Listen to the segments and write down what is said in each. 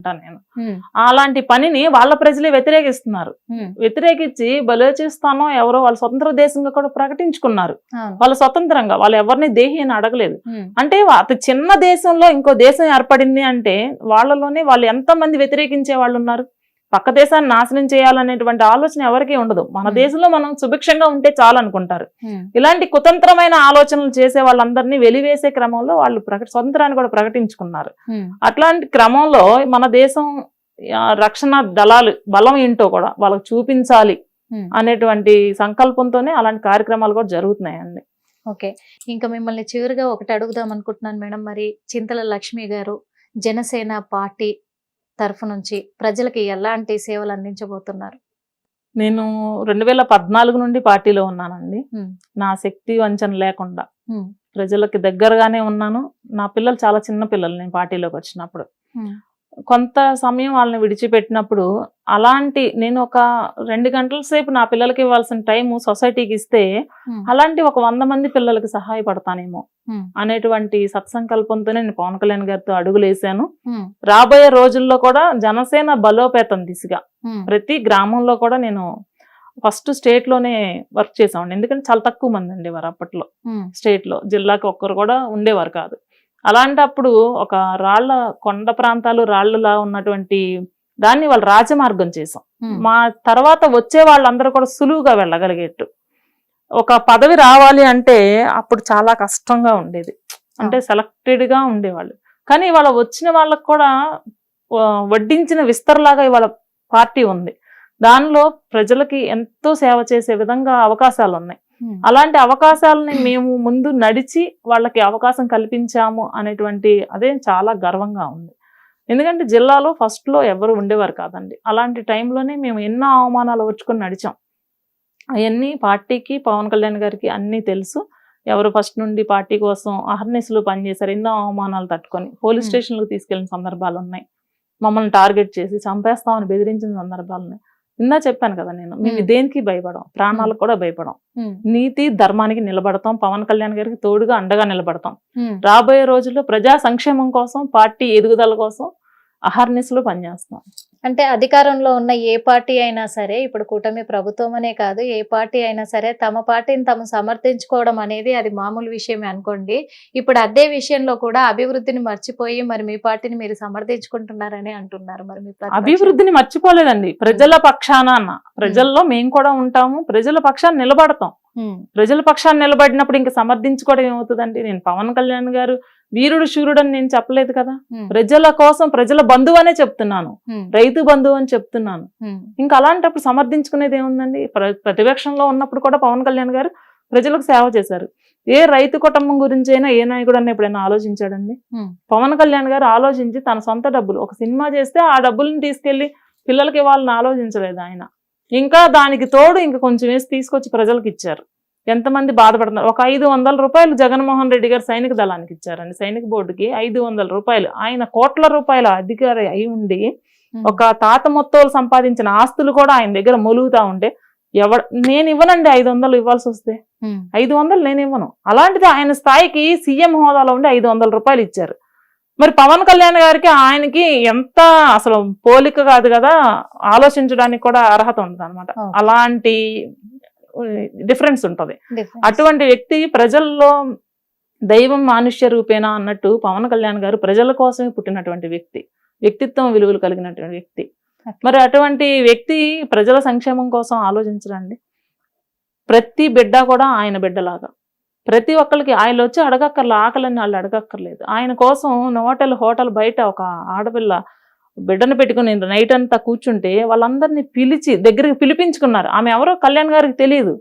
నేను. అలాంటి పనిని వాళ్ళ ప్రజలే వ్యతిరేకిస్తున్నారు. వ్యతిరేకించి బలోచిస్తానో ఎవరో వాళ్ళ స్వతంత్ర దేశంగా కూడా ప్రకటించుకున్నారు. వాళ్ళ స్వతంత్రంగా వాళ్ళు ఎవరిని దేహి అని అడగలేదు. అంటే అతి చిన్న దేశంలో ఇంకో దేశం ఏర్పడింది అంటే వాళ్ళలోనే వాళ్ళు ఎంతమంది వ్యతిరేకించే వాళ్ళు ఉన్నారు. పక్క దేశాన్ని నాశనం చేయాలనేటువంటి ఆలోచన ఎవరికీ ఉండదు. మన దేశంలో మనం సుభిక్షంగా ఉంటే చాలు అనుకుంటారు. ఇలాంటి కుతంత్రమైన ఆలోచనలు చేసే వాళ్ళందరినీ వెలివేసే క్రమంలో వాళ్ళు స్వతంత్రాన్ని కూడా ప్రకటించుకున్నారు. అట్లాంటి క్రమంలో మన దేశం రక్షణ దళాలు బలం ఏంటో కూడా వాళ్ళకి చూపించాలి అనేటువంటి సంకల్పంతోనే అలాంటి కార్యక్రమాలు కూడా జరుగుతున్నాయండి. ఓకే, ఇంకా మిమ్మల్ని చివరిగా ఒకటి అడుగుదాం అనుకుంటున్నాను మేడం. మరి చింతల లక్ష్మి గారు జనసేన పార్టీ తరఫు నుంచి ప్రజలకి ఎలాంటి సేవలు అందించబోతున్నారు? నేను 2014 నుండి పార్టీలో ఉన్నానండి. నా శక్తి వంచన లేకుండా ప్రజలకి దగ్గరగానే ఉన్నాను. నా పిల్లలు చాలా చిన్న పిల్లలు. నేను పార్టీలోకి వచ్చినప్పుడు కొంత సమయం వాళ్ళని విడిచిపెట్టినప్పుడు అలాంటి నేను ఒక 2 గంటల సేపు నా పిల్లలకి ఇవ్వాల్సిన టైము సొసైటీకి ఇస్తే అలాంటి ఒక 100 మంది పిల్లలకి సహాయపడతానేమో అనేటువంటి సత్సంకల్పంతో నేను పవన్ కళ్యాణ్ గారితో అడుగులేసాను. రాబోయే రోజుల్లో కూడా జనసేన బలోపేతం దిశగా ప్రతి గ్రామంలో కూడా నేను ఫస్ట్ స్టేట్ లోనే వర్క్ చేసామండి. ఎందుకంటే చాలా తక్కువ మంది ఉండేవారు అప్పట్లో. స్టేట్ లో జిల్లాకి ఒక్కరు కూడా ఉండేవారు కాదు. అలాంటప్పుడు ఒక రాళ్ల కొండ ప్రాంతాలు రాళ్లలా ఉన్నటువంటి దాన్ని వాళ్ళు రాజమార్గం చేసాం. మా తర్వాత వచ్చే వాళ్ళందరూ కూడా సులువుగా వెళ్ళగలిగేట్టు. ఒక పదవి రావాలి అంటే అప్పుడు చాలా కష్టంగా ఉండేది. అంటే సెలెక్టెడ్ గా ఉండేవాళ్ళు. కానీ ఇవాళ వచ్చిన వాళ్ళకు కూడా వడ్డించిన విస్తరలాగా ఇవాళ పార్టీ ఉంది. దానిలో ప్రజలకి ఎంతో సేవ చేసే విధంగా అవకాశాలు ఉన్నాయి. అలాంటి అవకాశాలని మేము ముందు నడిచి వాళ్ళకి అవకాశం కల్పించాము అనేటువంటి అదే చాలా గర్వంగా ఉంది. ఎందుకంటే జిల్లాలో ఫస్ట్ లో ఎవరు ఉండేవారు కాదండి. అలాంటి టైంలోనే మేము ఎన్నో అవమానాలు వచ్చుకొని నడిచాం. అవన్నీ పార్టీకి పవన్ కళ్యాణ్ గారికి అన్నీ తెలుసు. ఎవరు ఫస్ట్ నుండి పార్టీ కోసం అహర్నిశలు పనిచేశారు. ఎన్నో అవమానాలు తట్టుకొని పోలీస్ స్టేషన్లకు తీసుకెళ్లిన సందర్భాలు ఉన్నాయి. మమ్మల్ని టార్గెట్ చేసి చంపేస్తామని బెదిరించిన సందర్భాలు ఉన్నాయి. ఇందా చెప్పాను కదా నేను, మేము దేనికి భయపడం, ప్రాణాలకు కూడా భయపడం. నీతి ధర్మానికి నిలబడతాం. పవన్ కళ్యాణ్ గారికి తోడుగా అండగా నిలబడతాం. రాబోయే రోజుల్లో ప్రజా సంక్షేమం కోసం, పార్టీ ఎదుగుదల కోసం అహర్నిశలు పనిచేస్తాం. అంటే అధికారంలో ఉన్న ఏ పార్టీ అయినా సరే, ఇప్పుడు కూటమి ప్రభుత్వం అనే కాదు, ఏ పార్టీ అయినా సరే తమ పార్టీని తాము సమర్థించుకోవడం అనేది అది మామూలు విషయమే అనుకోండి. ఇప్పుడు అదే విషయంలో కూడా అభివృద్ధిని మర్చిపోయి మరి మీ పార్టీని మీరు సమర్థించుకుంటున్నారని అంటున్నారు. మరి మీ అభివృద్ధిని మర్చిపోలేదండి. ప్రజల పక్షాన అన్న ప్రజల్లో మేము కూడా ఉంటాము. ప్రజల పక్షాన్ని నిలబడతాం. ప్రజల పక్షాన్ని నిలబడినప్పుడు ఇంకా సమర్థించుకోవడం ఏమవుతుందండి? నేను పవన్ కళ్యాణ్ గారు వీరుడు శూరుడు అని నేను చెప్పలేదు కదా. ప్రజల కోసం ప్రజల బంధువు అనే చెప్తున్నాను, రైతు బంధువు అని చెప్తున్నాను. ఇంకా అలాంటప్పుడు సమర్థించుకునేది ఏముందండి? ప్రతిపక్షంలో ఉన్నప్పుడు కూడా పవన్ కళ్యాణ్ గారు ప్రజలకు సేవ చేశారు. ఏ రైతు కుటుంబం గురించి అయినా ఏ నాయకుడు అన్న ఎప్పుడైనా ఆలోచించాడండి? పవన్ కళ్యాణ్ గారు ఆలోచించి తన సొంత డబ్బులు ఒక సినిమా చేస్తే ఆ డబ్బులను తీసుకెళ్లి పిల్లలకి ఇవ్వాలని ఆలోచించలేదు ఆయన. ఇంకా దానికి తోడు ఇంకా కొంచెం వేసి తీసుకొచ్చి ప్రజలకు ఇచ్చారు. ఎంతమంది బాధపడుతున్నారు. ఒక 500 రూపాయలు జగన్మోహన్ రెడ్డి గారు సైనిక దళానికి ఇచ్చారండి. సైనిక బోర్డుకి 500 రూపాయలు. ఆయన కోట్ల రూపాయల అధికారి అయి ఉండి ఒక తాత మొత్తాలు సంపాదించిన ఆస్తులు కూడా ఆయన దగ్గర మొలుగుతా ఉంటే నేను ఇవ్వనండి. 500 ఇవ్వాల్సి వస్తే 500 నేను ఇవ్వను. అలాంటిది ఆయన స్థాయికి సీఎం హోదాలో ఉండి 500 రూపాయలు ఇచ్చారు. మరి పవన్ కళ్యాణ్ గారికి ఆయనకి ఎంత అసలు పోలిక కాదు కదా, ఆలోచించడానికి కూడా అర్హత ఉంటుంది అనమాట. అలాంటి డిఫరెన్స్ ఉంటది. అటువంటి వ్యక్తి ప్రజల్లో దైవం మానుష్య రూపేనా అన్నట్టు పవన్ కళ్యాణ్ గారు ప్రజల కోసమే పుట్టినటువంటి వ్యక్తి, వ్యక్తిత్వం విలువలు కలిగినటువంటి వ్యక్తి. మరి అటువంటి వ్యక్తి ప్రజల సంక్షేమం కోసం ఆలోచించరండి. ప్రతి బిడ్డ కూడా ఆయన బిడ్డలాగా ప్రతి ఒక్కరికి ఆయన వచ్చి అడగక్కర్లే, ఆకలిని వాళ్ళు అడగక్కర్లేదు. ఆయన కోసం హోటల్ బయట ఒక ఆడపిల్ల బిడ్డను పెట్టుకుని నైట్ అంతా కూర్చుంటే వాళ్ళందరినీ పిలిచి దగ్గరికి పిలిపించుకున్నారు. ఆమె ఎవరో కళ్యాణ్ గారికి తెలియదు,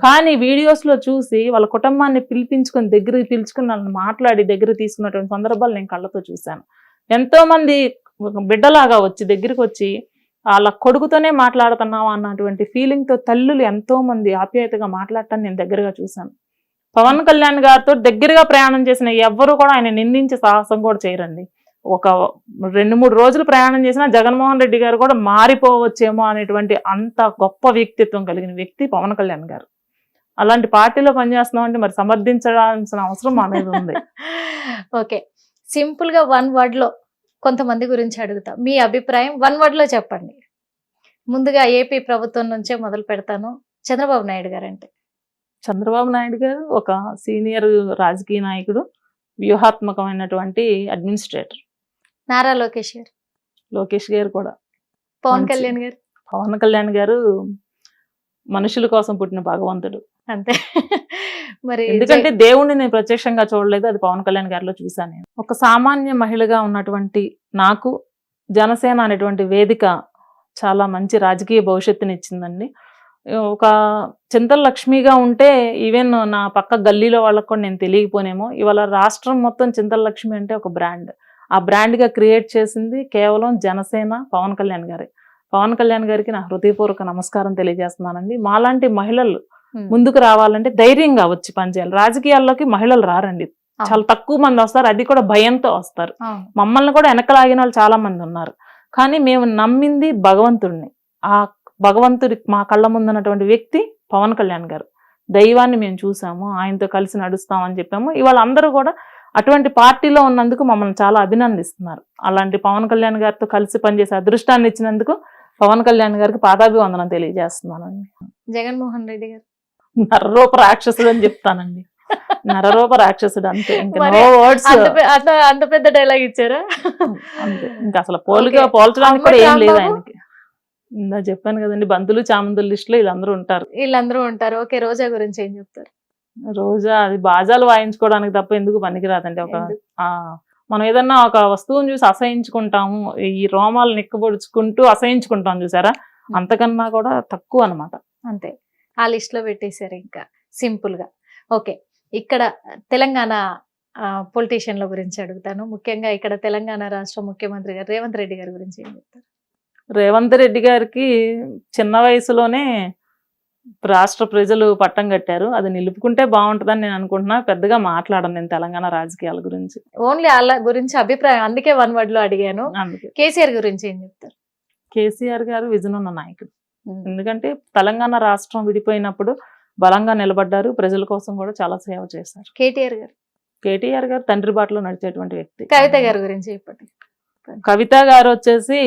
కానీ వీడియోస్ లో చూసి వాళ్ళ కుటుంబాన్ని పిలిపించుకొని దగ్గరికి పిలుచుకుని వాళ్ళని మాట్లాడి దగ్గర తీసుకున్నటువంటి సందర్భాలు నేను కళ్ళతో చూశాను. ఎంతో మంది బిడ్డలాగా వచ్చి దగ్గరికి వచ్చి వాళ్ళ కొడుకుతోనే మాట్లాడుతున్నావా అన్నటువంటి ఫీలింగ్ తో తల్లులు ఎంతో మంది ఆప్యాయతగా మాట్లాడటాన్ని నేను దగ్గరగా చూశాను. పవన్ కళ్యాణ్ గారితో దగ్గరగా ప్రయాణం చేసిన ఎవ్వరూ కూడా ఆయన నిందించే సాహసం కూడా చేయరండి. ఒక 2-3 రోజులు ప్రయాణం చేసినా జగన్మోహన్ రెడ్డి గారు కూడా మారిపోవచ్చేమో అనేటువంటి అంత గొప్ప వ్యక్తిత్వం కలిగిన వ్యక్తి పవన్ కళ్యాణ్ గారు. అలాంటి పార్టీలో పనిచేస్తున్నాం అంటే మరి సమర్థించాల్సిన అవసరం మా మీద ఉంది. ఓకే, సింపుల్ గా 1 word లో కొంతమంది గురించి అడుగుతా, మీ అభిప్రాయం 1 word లో చెప్పండి. ముందుగా ఏపీ ప్రభుత్వం నుంచే మొదలు పెడతాను. చంద్రబాబు నాయుడు గారు అంటే చంద్రబాబు నాయుడు గారు ఒక సీనియర్ రాజకీయ నాయకుడు, వ్యూహాత్మకమైనటువంటి అడ్మినిస్ట్రేటర్. నారా లోకేష్ గారు, లోకేష్ గారు కూడా. పవన్ మంచి- కళ్యాణ్ గారు పవన్ కళ్యాణ్ గారు మనుషుల కోసం పుట్టిన భగవంతుడు. అంతే. మరి ఎందుకంటే దేవుణ్ణి నేను ప్రత్యక్షంగా చూడలేదు, అది పవన్ కళ్యాణ్ గారిలో చూశాను నేను. ఒక సామాన్య మహిళగా ఉన్నటువంటి నాకు జనసేన అనేటువంటి వేదిక చాలా మంచి రాజకీయ భవిష్యత్తుని ఇచ్చిందండి. ఒక చింతల లక్ష్మిగా ఉంటే ఈవెన్ నా పక్క గల్లీలో వాళ్ళకు కూడా నేను తెలియకపోనేమో, ఇవాళ రాష్ట్రం మొత్తం చింతల లక్ష్మి అంటే ఒక బ్రాండ్. ఆ బ్రాండ్గా క్రియేట్ చేసింది కేవలం జనసేన, పవన్ కళ్యాణ్ గారి. పవన్ కళ్యాణ్ గారికి నా హృదయపూర్వక నమస్కారం తెలియజేస్తున్నానండి. మాలాంటి మహిళలు ముందుకు రావాలంటే ధైర్యంగా వచ్చి పనిచేయాలి. రాజకీయాల్లోకి మహిళలు రారండి, చాలా తక్కువ మంది వస్తారు, అది కూడా భయంతో వస్తారు. మమ్మల్ని కూడా వెనకలాగిన వాళ్ళు చాలా మంది ఉన్నారు. కానీ మేము నమ్మింది భగవంతుడిని. ఆ భగవంతుడి మా కళ్ళ ముందున్నటువంటి వ్యక్తి పవన్ కళ్యాణ్ గారు. దైవాన్ని మేము చూసాము, ఆయనతో కలిసి నడుస్తామని చెప్పాము. ఇవాళ అందరూ కూడా అటువంటి పార్టీలో ఉన్నందుకు మమ్మల్ని చాలా అభినందిస్తున్నారు. అలాంటి పవన్ కళ్యాణ్ గారితో కలిసి పనిచేసే అదృష్టాన్ని ఇచ్చినందుకు పవన్ కళ్యాణ్ గారికి పాదాభివందనం తెలియజేస్తున్నానండి. జగన్మోహన్ రెడ్డి గారు నరరూప రాక్షసుడు అని చెప్తానండి. నరరూప రాక్షసుడు అంతే, ఇంకా మరి నో వర్డ్స్. అంత పెద్ద డైలాగ్ ఇచ్చారా? అంతే, ఇంకా అసలు Okay. పోల్చడానికి కూడా ఏం లేదు రాంబాబు? ఆయనకి. ఇందా చెప్పాను కదండి, బంధులు చామంతుల లిస్ట్ లో వీళ్ళందరూ ఉంటారు. వీళ్ళందరూ ఉంటారు. ఓకే, రోజా గురించి ఏం చెప్తారు? రోజా అది బాజాలు వాయించుకోవడానికి తప్ప ఎందుకు పనికిరాదండి. ఒక ఎందుకు? మనం ఏదన్నా ఒక వస్తువుని చూసి అసహించుకుంటాము, ఈ రోమాలు నిక్కబొడుచుకుంటూ అసహించుకుంటాం చూసారా, అంతకన్నా కూడా తక్కువ అన్నమాట. అంతే, ఆ లిస్ట్ లో పెట్టేశారు ఇంకా సింపుల్ గా. ఓకే, ఇక్కడ తెలంగాణ పొలిటీషియన్ల గురించి అడుగుతాను. ముఖ్యంగా ఇక్కడ తెలంగాణ రాష్ట్ర ముఖ్యమంత్రి గారు రేవంత్ రెడ్డి గారి గురించి ఏం చెప్తారు? రేవంత్ రెడ్డి గారికి చిన్న వయసులోనే రాష్ట్ర ప్రజలు పట్టం కట్టారు. అది నిలుపుకుంటే బాగుంటుందని నేను అనుకుంటున్నా. పెద్దగా మాట్లాడను నేను తెలంగాణ రాజకీయాల గురించి. ఓన్లీ వాళ్ళ గురించి అభిప్రాయం, అందుకే 1 word లో అడిగాను. అందుకే కేసీఆర్ గురించి ఏం చెప్తారు? కేసీఆర్ గారు విజన్ ఉన్న నాయకుడు. ఎందుకంటే తెలంగాణ రాష్ట్రం విడిపోయినప్పుడు బలంగా నిలబడ్డారు, ప్రజల కోసం కూడా చాలా సేవ చేశారు. కేటీఆర్ గారు? కేటీఆర్ గారు తండ్రి బాటలో నడిచేటువంటి వ్యక్తి. కవిత గారి గురించి చెప్పండి. కవిత గారు వచ్చేసి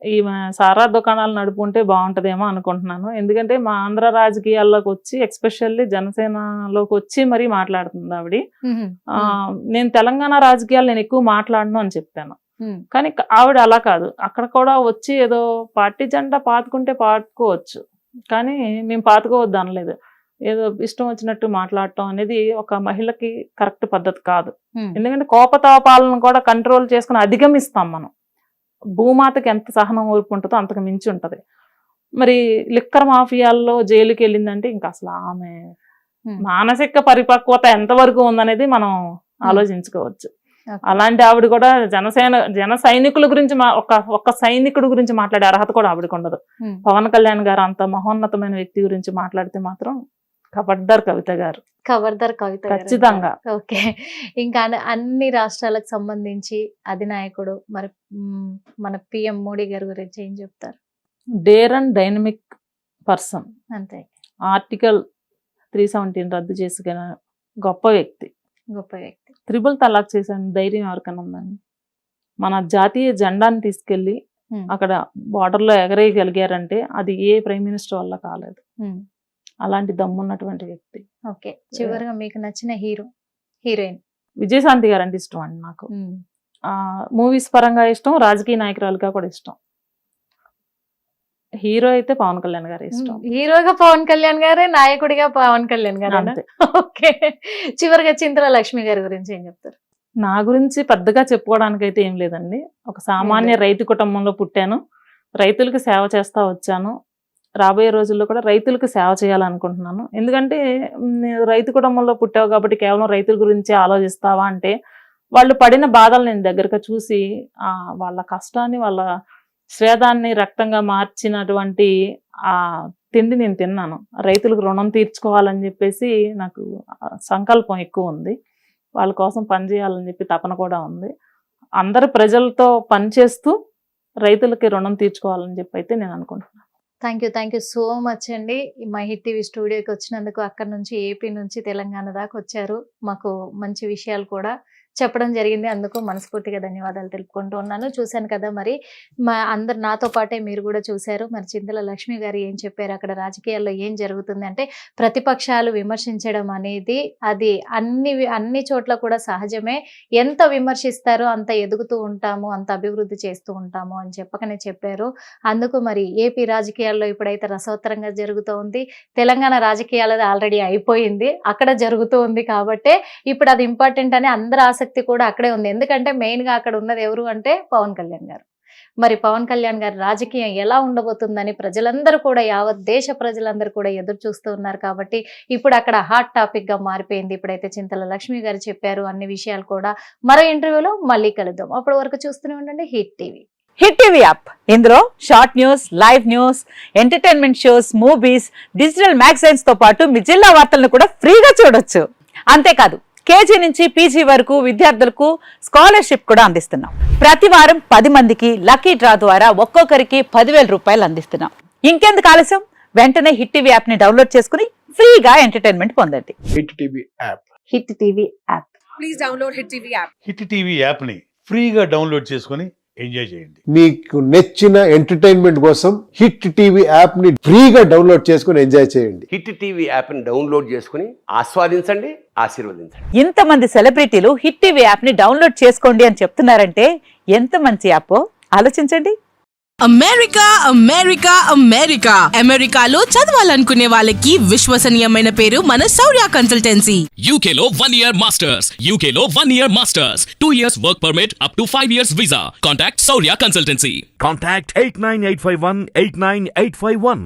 ఈ సారా దుకాణాలు నడుపుకుంటే బాగుంటదేమో అనుకుంటున్నాను. ఎందుకంటే మా ఆంధ్ర రాజకీయాల్లోకి వచ్చి, ఎక్స్పెషల్లీ జనసేనలోకి వచ్చి మరీ మాట్లాడుతుంది ఆవిడ. నేను తెలంగాణ రాజకీయాలు నేను ఎక్కువ మాట్లాడను అని చెప్పాను. కానీ ఆవిడ అలా కాదు, అక్కడ కూడా వచ్చి ఏదో పార్టీ జెండా పాతుకుంటే పాతుకోవచ్చు, కానీ మేము పాతుకోవద్దు అనలేదు. ఏదో ఇష్టం వచ్చినట్టు మాట్లాడటం అనేది ఒక మహిళకి కరెక్ట్ పద్ధతి కాదు. ఎందుకంటే కోపతాపాలను కూడా కంట్రోల్ చేసుకుని అధిగమిస్తాం మనం. భూమాతకి ఎంత సహనం ఓర్పు ఉంటుందో అంతకు మించి ఉంటది. మరి లిక్కర్ మాఫియాల్లో జైలుకి వెళ్ళిందంటే ఇంకా అసలు ఆమె మానసిక పరిపక్వత ఎంతవరకు ఉందనేది మనం ఆలోచించుకోవచ్చు. అలాంటి ఆవిడ కూడా జన సైనికుల గురించి ఒక్క సైనికుడి గురించి మాట్లాడే అర్హత కూడా ఆవిడకి ఉండదు. పవన్ కళ్యాణ్ గారు అంత మహోన్నతమైన వ్యక్తి గురించి మాట్లాడితే మాత్రం ఖబర్దార్ కవిత గారు. ఖబర్దార్ కవిత గారు. ఖచ్చితంగా. ఓకే, ఇంకా అన్ని రాష్ట్రాలకు సంబంధించి అధినాయకుడు మరి మన పిఎం మోడీ గారి గురించి ఏం చెప్తారు? Dare and dynamic person. అంతే. ఆర్టికల్ 317 రద్దు చేసుకున్న గొప్ప వ్యక్తి. గొప్ప వ్యక్తి. 3 తలాక్ చేశాను ధైర్యం ఎవరికైనా ఉందండి? మన జాతీయ జెండాని తీసుకెళ్లి అక్కడ బార్డర్ లో ఎగరేయగలిగారంటే అది ఏ ప్రైమ్ మినిస్టర్ వల్ల కాలేదు. అలాంటి దమ్మున్నటువంటి వ్యక్తి. ఓకే, చివరిగా మీకు నచ్చిన హీరోయిన్? విజయశాంతి గారు అంటే ఇష్టం అండి నాకు. మూవీస్ పరంగా ఇష్టం, రాజకీయ నాయకురాలుగా కూడా ఇష్టం. హీరో అయితే పవన్ కళ్యాణ్ గారు ఇష్టం. హీరోగా పవన్ కళ్యాణ్ గారే, నాయకుడిగా పవన్ కళ్యాణ్ గారు. ఓకే, చివరిగా చింతల లక్ష్మి గారి గురించి ఏం చెప్తారు? నా గురించి పెద్దగా చెప్పుకోవడానికి అయితే ఏం లేదండి. ఒక సామాన్య రైతు కుటుంబంలో పుట్టాను, రైతులకు సేవ చేస్తా వచ్చాను. రాబోయే రోజుల్లో కూడా రైతులకు సేవ చేయాలనుకుంటున్నాను. ఎందుకంటే రైతు కుటుంబంలో పుట్టావు కాబట్టి కేవలం రైతుల గురించి ఆలోచిస్తావా అంటే, వాళ్ళు పడిన బాధలు నేను దగ్గరగా చూసి వాళ్ళ కష్టాన్ని, వాళ్ళ స్వేదాన్ని రక్తంగా మార్చినటువంటి ఆ తిండి నేను తిన్నాను. రైతులకు రుణం తీర్చుకోవాలని చెప్పేసి నాకు సంకల్పం ఎక్కువ ఉంది. వాళ్ళ కోసం పనిచేయాలని చెప్పి తపన కూడా ఉంది. అందరు ప్రజలతో పనిచేస్తూ రైతులకి రుణం తీర్చుకోవాలని చెప్పి అయితే నేను అనుకుంటున్నాను. థ్యాంక్ యూ సో మచ్ అండి. మై హిట్ టీవీ స్టూడియోకి వచ్చినందుకు, అక్కడ నుంచి ఏపీ నుంచి తెలంగాణ దాకా వచ్చారు. మాకు మంచి విషయాలు కూడా చెప్పడం జరిగింది. అందుకు మనస్ఫూర్తిగా ధన్యవాదాలు తెలుపుకుంటూ ఉన్నాను. చూశాను కదా, మరి అందరు నాతో పాటే మీరు కూడా చూశారు. మరి చింతల లక్ష్మి గారు ఏం చెప్పారు, అక్కడ రాజకీయాల్లో ఏం జరుగుతుంది అంటే, ప్రతిపక్షాలు విమర్శించడం అనేది అది అన్ని చోట్ల కూడా సహజమే. ఎంత విమర్శిస్తారో అంత ఎదుగుతూ ఉంటాము, అంత అభివృద్ధి చేస్తూ ఉంటాము అని చెప్పకనే చెప్పారు. అందుకు మరి ఏపీ రాజకీయాల్లో ఇప్పుడైతే రసవత్తరంగా జరుగుతూ ఉంది. తెలంగాణ రాజకీయాలది ఆల్రెడీ అయిపోయింది, అక్కడ జరుగుతూ ఉంది. కాబట్టే ఇప్పుడు అది ఇంపార్టెంట్ అని అందరి ఆసక్తి కూడా అక్కడే ఉంది. ఎందుకంటే మెయిన్ గా అక్కడ ఉన్నది ఎవరు అంటే పవన్ కళ్యాణ్ గారు. మరి పవన్ కళ్యాణ్ గారి రాజకీయం ఎలా ఉండబోతుందని ప్రజలందరూ కూడా, యావత్ దేశ ప్రజలందరూ కూడా ఎదురు చూస్తూ ఉన్నారు. కాబట్టి ఇప్పుడు అక్కడ హాట్ టాపిక్ గా మారిపోయింది. ఇప్పుడైతే చింతల లక్ష్మి గారు చెప్పారు అన్ని విషయాలు కూడా. మరో ఇంటర్వ్యూలో మళ్ళీ కలుద్దాం. అప్పటి వరకు చూస్తూనే ఉండండి Hit TV. Hit TV app, ఇందులో short news, live news, entertainment shows, movies, digital magazines తో పాటు మీ జిల్లా వార్తలను కూడా ఫ్రీగా చూడొచ్చు. అంతేకాదు, కేజీ నుంచి పీజీ వరకు విద్యార్థులకు స్కాలర్షిప్ కూడా అందిస్తున్నాం. ప్రతి వారం 10 మందికి లక్కీ డ్రా ద్వారా ఒక్కొక్కరికి 10,000 రూపాయలు అందిస్తున్నాం. ఇంకెందుకు ఆలస్యం, వెంటనే హిట్ టీవీ యాప్ ని డౌన్లోడ్ చేసుకుని ఫ్రీగా ఎంటర్టైన్మెంట్ పొందండి. Hit TV app. Hit TV app. Please download hit TV app. Hit TV యాప్ని ఫ్రీగా డౌన్లోడ్ చేసుకొని ఎంజాయ్ చేయండి. మీకు నచ్చిన ఎంటర్టైన్మెంట్ కోసం హిట్ టీవీ యాప్ ని ఫ్రీగా డౌన్లోడ్ చేసుకుని ఎంజాయ్ చేయండి. హిట్ టీవీ యాప్ని డౌన్లోడ్ చేసుకుని ఆస్వాదించండి, ఆశీర్వదించండి. ఇంతమంది సెలబ్రిటీలు హిట్ టీవీ యాప్ ని డౌన్లోడ్ చేసుకోండి అని చెప్తున్నారంటే ఎంత మంచి యాప్ ఆలోచించండి. అమెరికా అమెరికా అమెరికా అమెరికాలో చదవాలనుకునే వాళ్ళకి విశ్వసనీయమైన పేరు మన శౌర్య కన్సల్టెన్సీ. UK లో 1 year masters. UK లో 1 year masters. 2 years work permit up to 5 years visa. Contact Saurya Consultancy. Contact 89851 89851.